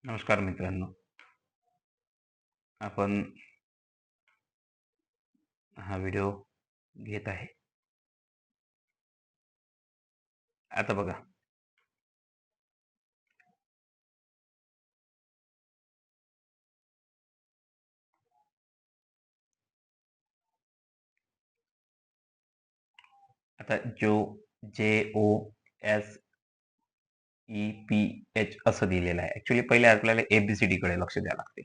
नमस्कार मित्रांनो. आपण हा व्हिडिओ घेत आहे. आता बघा, आता JOSEPH असं दिलेलं आहे. ॲक्चुअली पहिले आपल्याला ABCD कडे लक्ष द्यावं लागते.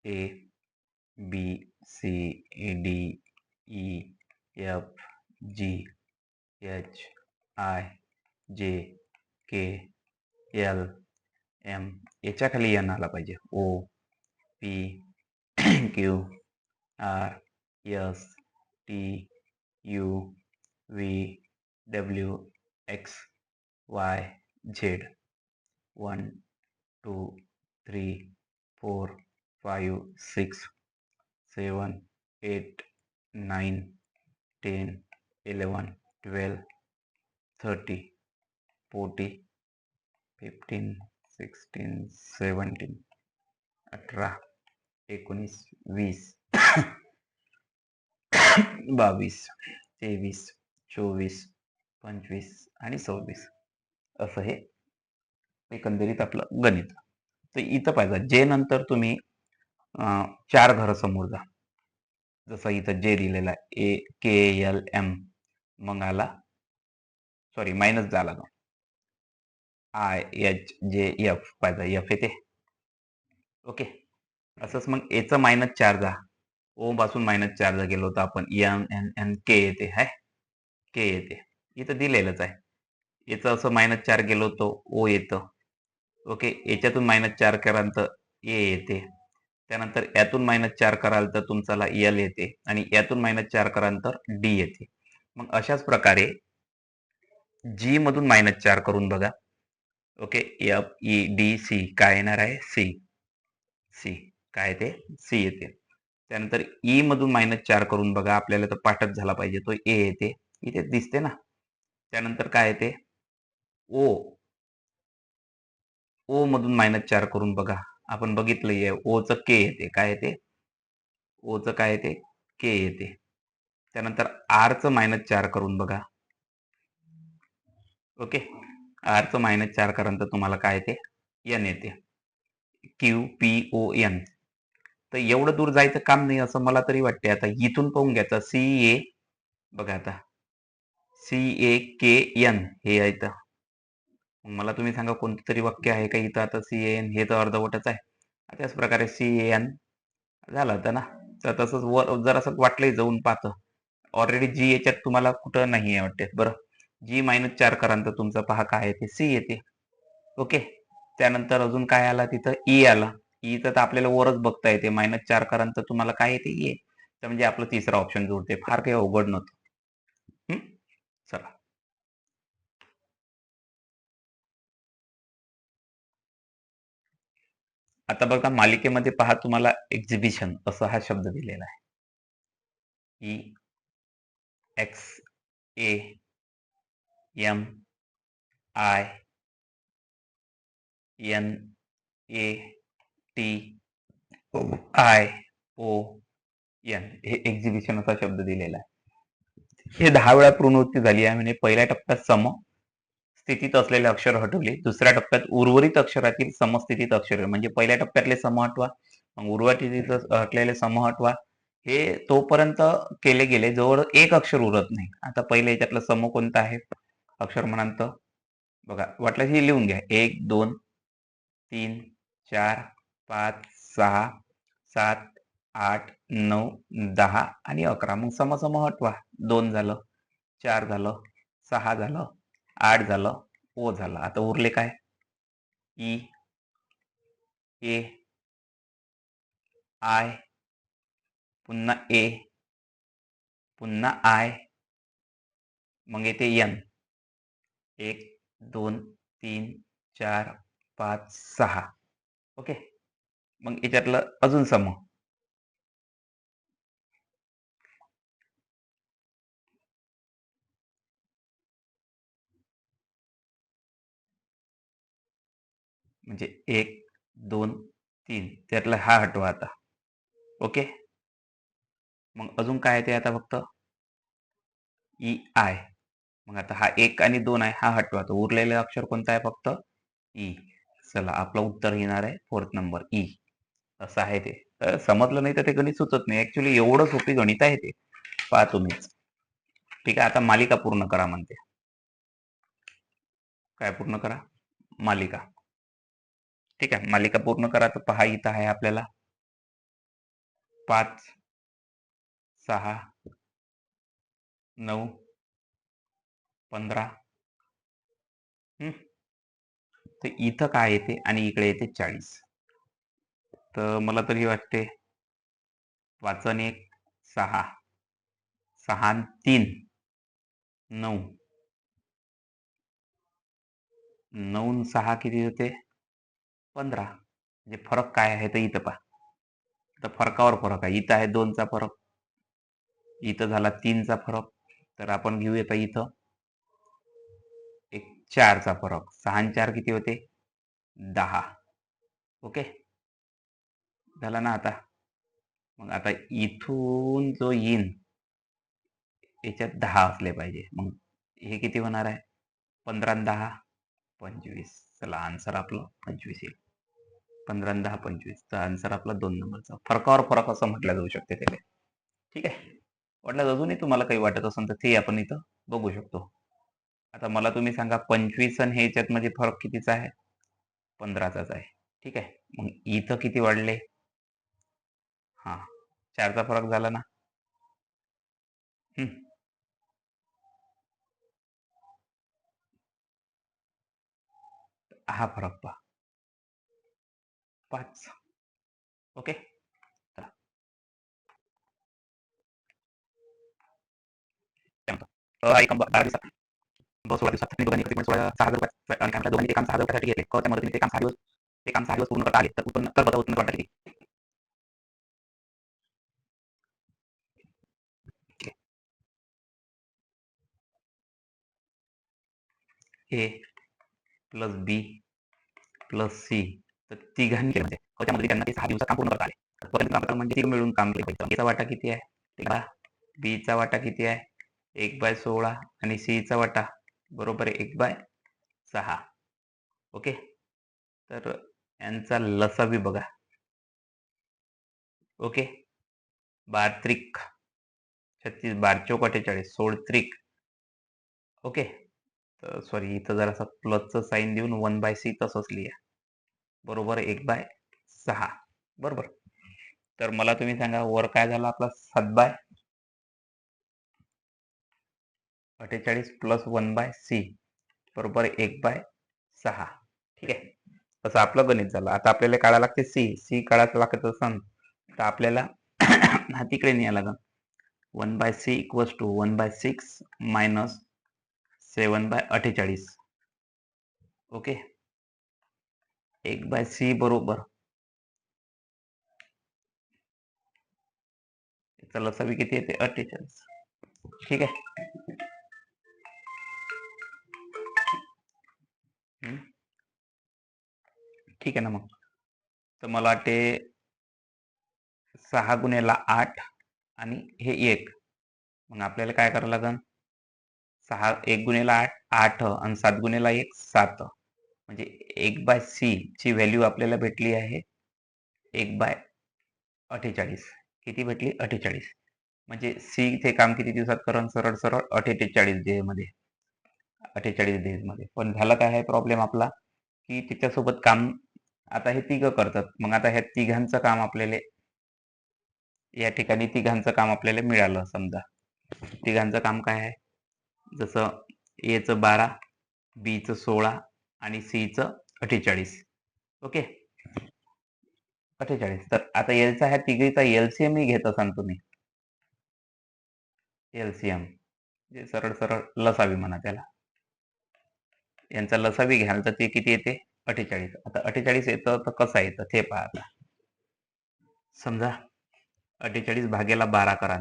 ABCDEFGHIJKLM याच्या खाली N आला पाहिजे. OPQRSTUVWXYZ 1 2 3 4 5 6 7 8 9 10 11 12 13 14 15 16 17 18 19 20 22 23 24 25 आणि 26 असं हे एकंदरीत आपलं गणित. तर इथं पाहिजे जे नंतर तुम्ही 4 घरं समोर जा. जसं इथं जे दिलेलं आहे AKLM, मग आला सॉरी मायनस झाला तो IHJF पाहिजे F येते. ओके, असंच मग एचं -4 जा. ओ पासून -4 जा गेलो तर आपण NN K येते आहे. K येते. इथं दिलेलंच आहे. याचं असं -4 गेलो तो O येतं. ओके, याच्यातून -4 कराल तर A येते. त्यानंतर यातून -4 कराल तर तुमचाला L येते आणि यातून -4 कराल तर D येते. मग अशाच प्रकारे G मधून -4 करून बघा. ओके, FEDC काय येणार आहे? C काय ते C येते. त्यानंतर E मधून -4 करून बघा. आपल्याला तर पाठच झाला पाहिजे, तो A येते. इथे दिसते ना. त्यानंतर काय येते? O मधून -4 करून बघा. आपण बघितलंय O चं K येते. काय येते? O चं काय येते? K येते. त्यानंतर R चं -4 करून बघा. ओके, R चं -4 कराल तर तुम्हाला काय येते? N येते. QPON. तर एवढं दूर जायचं काम नाही असं मला तरी वाटते. आता इथून पाहून घ्यायचा CA बघा, आता CAKN हे आहे. इथं मला तुम्ही सांगा कोणतं तरी वाक्य आहे का इथं? आता CAN हे तर अर्धवटच आहे. त्याच प्रकारे CAN झालं होतं ना. तर तसंच वर जरासं वाटलंय जाऊन पाहतं. ऑलरेडी जी याच्यात तुम्हाला कुठं नाही आहे वाटते. बरं, G -4 कराल तर तुमचं पहा काय येते? C येते. ओके, त्यानंतर अजून काय आला तिथं? E आला. E तर आपल्याला वरच बघता येते. -4 कराल तर तुम्हाला काय येते? E. तर म्हणजे आपलं तिसरा ऑप्शन जोडते. फार काही अवघड नव्हतं. चला, आता बघा मालिकेमध्ये पहा, तुम्हाला एक्झिबिशन असा हा शब्द दिलेला आहे. EXAMINATION हे एक्झिबिशन असा शब्द दिलेला आहे. हे 10 वेळा पुनरावृत्ती झाली आहे. म्हणजे पहिल्या टप्प्यात सम स्थितीत असलेले अक्षर हटवले. दुसऱ्या टप्प्यात उर्वरित अक्षरातील समस्थितीत अक्षर, म्हणजे पहिल्या टप्प्यातले सम हटवा, मग उर्वरित हटलेले सम हटवा. हे तोपर्यंत केले गेले जवळ एक अक्षर उरत नाही. आता पहिले याच्यातलं सम कोणतं आहे? अक्षर म्हणाल तर बघा, वाटलं हे लिहून घ्या. 1 2 3 4 5 6 7 8 9 10 आणि 11. मग सम हटवा. 2 झालं, 4 झालं, 6 झालं, 8 झालं, O झालं. आता उरले काय? E, A, I, पुन्हा A, पुन्हा I, मग येते N. 1 2 3 4 5 6. ओके, मग याच्यातलं अजून सम म्हणजे 1 2 3 त्यातला हा हटवा आता. ओके. मग अजून काय आहे ते आता फक्त ई आय. मग आता हा 1 आणि 2 आहे, हा हटवा. तर उरलेलं अक्षर कोणतं आहे फक्त ई. चला आपलं उत्तर येणार आहे 4th नंबर ई. असं आहे ते. तर समजलं नाही तर ते गणित सुचत नाही. ऍक्च्युली एवढं सोपी गणित आहे ते. पहा तुम्हीच. ठीक आहे. आता मालिका पूर्ण करा म्हणते. काय पूर्ण करा? मालिका. ठीक आहे. मालिका पूर्ण करा. तर पहा इथं आहे आपल्याला 5 6 9 15 तर इथं काय येते आणि इकडे येते 40. तर मला तरी वाटते 5 आणि 1 6 6 आणि 3 9 9 आणि 6 किती होते? 15. म्हणजे फरक काय आहे तर इथं पहा. तर फरकावर फरक आहे. इथं आहे 2चा फरक. इथं झाला 3चा फरक. तर आपण घेऊया इथं एक 4चा फरक. 6 आणि 4 किती होते? 10. ओके. झाला ना आता. मग आता इथून जो येईन याच्यात 10 असले पाहिजे. मग हे किती होणार आहे? 15 आणि 10 25. चला आन्सर आपलं 25 येईल. 15 आणि 10 25. तर आन्सर आपला 2 नंबरचा. फरकावर फरक असं म्हटलं जाऊ शकते त्याला. ठीक आहे. वाटल्यास अजूनही तुम्हाला काही वाटत असेल तर ते आपण इथं बघू शकतो. आता मला तुम्ही सांगा 25 आणि ह्याच्यात मध्ये फरक कितीचा आहे? 15चाच आहे. ठीक आहे. मग इथं किती वाढले? हां. 4चा फरक झाला ना? हं. हा फरक पहा. 5. ओके. चला. एक 12 दिवसात 16 दिवसात आणि दोघांनी एकत्रितपणे 6,000 आणि काय म्हणतात दोघांनी ते काम 6,000 रुपयासाठी घेतले. त्या मदतीने ते काम 6 दिवस पूर्ण करता आले. तर उत्पन्न कर बघा उत्पन्न वाटतं किती? ए प्लस बी प्लस सी. तर तिघांनी केलं म्हणजे त्यामध्ये त्यांना ते 6 दिवसात काम पूर्ण करता आले. तर पर्यंत काम करणं म्हणजे तिघ मिळून काम केलं पाहिजे. एचा वाटा किती आहे? 13. बीचा वाटा किती आहे? 1/16 आणि सीचा वाटा बरोबर आहे 1/6. ओके. तर यांचा लसावी बघा. ओके. 12 त्रिक 36, 12 चौक 48, 16 त्रिक. ओके. तर सॉरी इथं जरासा प्लसचं साईन देऊन 1/6 तसंच लिहा. बरोबर 1/6. बरोबर. तर मला तुम्ही सांगा वर काय झालं आपला 7/48 प्लस 1/c बरोबर 1/6. ठीक आहे. तसं आपलं गणित झालं. आता आपल्याला काढायला लागते सी काढायचं लागत असेल तर आपल्याला हा तिकडे न्यायला लागेल. 1/c equals to 1/6 minus 7/48. Okay. 1/c बरोबर याचा लसावी किती येते? 48. ठीक आहे. ठीक आहे ना मग. तर मला वाटते 6 गुणिले 8 आणि हे 1. मग आपल्याला काय करावं लागेल? 1 गुणिले 8 8 आणि 7 गुणिले 1 7. म्हणजे 1/c ची व्हॅल्यू आपल्याला भेटली आहे 1/48. किती भेटली? 48. म्हणजे सी चे काम किती दिवसात करण? सरळ सरळ 48 डेज मध्ये. 48 डेज मध्ये. पण झालं काय आहे प्रॉब्लेम आपला की त्याच्यासोबत काम आता हे तिघं करतात. मग आता ह्या तिघांचं काम आपल्याला या ठिकाणी तिघांचं काम आपल्याला मिळालं समजा. तिघांचं काम काय आहे? जसं एचं 12, बीचं 16 आणि सीचं 48. ओके. 48. तर आता याचा ह्या तिघीचा एलसीएम ही घेत असाल तुम्ही. एलसीएम जे सरळ सरळ लसावी म्हणा त्याला. यांचा लसावी घ्याल तर ते किती येते? 48. आता 48 येतं तर कसं येतं ते पहा आता. समजा 48 भागेला 12 करा.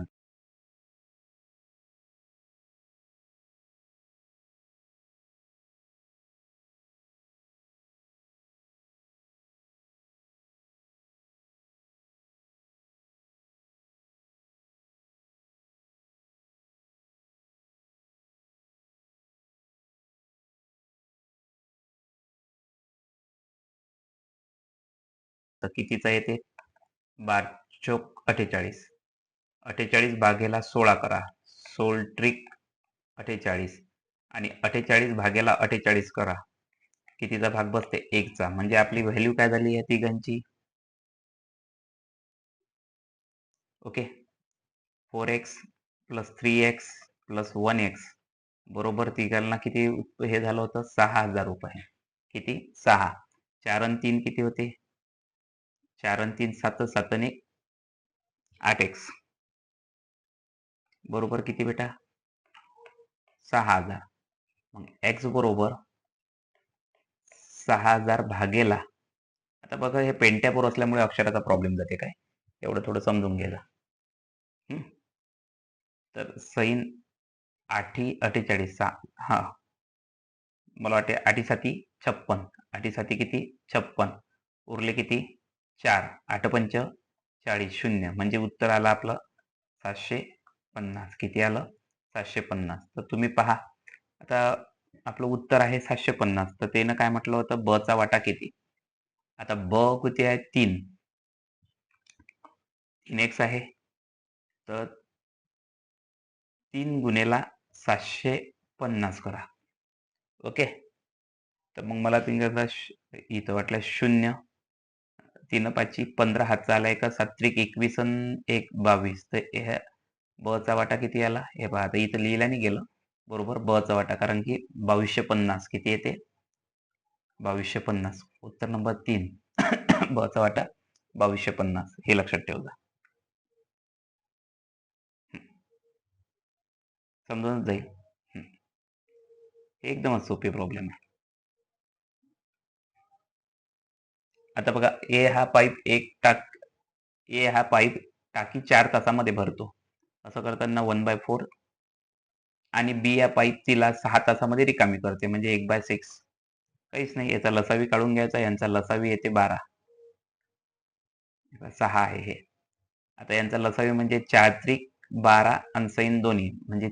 तर कितीचा येते? 12×48. 48 भागेला 16 करा. 16 त्रिक 48 आणि 48 भागेला 48 करा. कितीचा भाग बसते? 1चा. म्हणजे आपली व्हॅल्यू काय झाली या तिघांची? Okay, 4x plus 3x plus 1x बरोबर तिघांना किती हे झालं होतं? 6,000 रुपये. किती? 6. 4 आणि 3 किती होते? 4 आणि 3 7, 7 आणि 1 8x बरोबर किती बेटा? 6,000. मग x बरोबर 6,000 भागेला, आता बघा हे पेंट्यापूर असल्यामुळे अक्षराचा प्रॉब्लेम जाते काय, एवढं थोडं समजून घ्यायला. तर सैन 8×48 हा मला वाटते 8×7 56. 8×7 किती? 56. उरले किती? 4. 8×5 40. 0 म्हणजे उत्तर आलं आपलं 750. किती आलं? 750. तर तुम्ही पहा आता आपलं उत्तर आहे 750. तर त्यानं काय म्हटलं होतं? ब चा वाटा किती? आता ब किती आहे? 3. 3x आहे. तर 3 गुणेला 750 करा. ओके, तर मग मला इथं वाटलं 0. 3 5 15 हातचा आलाय का? 7 त्रिक 21 आणि 1 22. तर ब चा वाटा किती आला? हे पहा आता इथं लिहिला नाही गेलं बरोबर ब चा वाटा, कारण की 2250 किती येते? 2250. उत्तर नंबर 3 ब चा वाटा 2250 हे लक्षात ठेवजा. समजून जाईल. एकदमच सोपी प्रॉब्लेम आहे. आता बघा ए हा पाईप टाकी 4 तासामध्ये भरतो. असं करताना 1/4 आणि बी या पाईप तिला 6 तासामध्ये रिकामी करते, म्हणजे 1/6. काहीच नाही, याचा लसावी काढून घ्यायचा. यांचा लसावी येते 12. 6 आहे हे. आता यांचा लसावी म्हणजे 4 त्रिक 12 आणि सैन दोन्ही, म्हणजे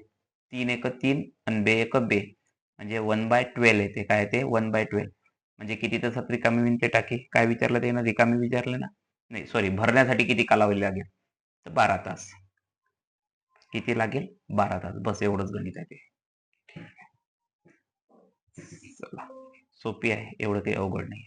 3 एक 3 आणि 2 एक 2 म्हणजे 1/12 येते. काय येते? 1/12. म्हणजे किती तासात रिकामी विनते टाकी? काय विचारलं त्यानं? रिकामी विचारलं ना? नाही सॉरी, भरण्यासाठी किती कालावधी लागेल? तर 12 तास. किती लागेल? 12 तास. बस एवढंच गणित आहे ते. चला, सोपी आहे, एवढं काही अवघड नाही.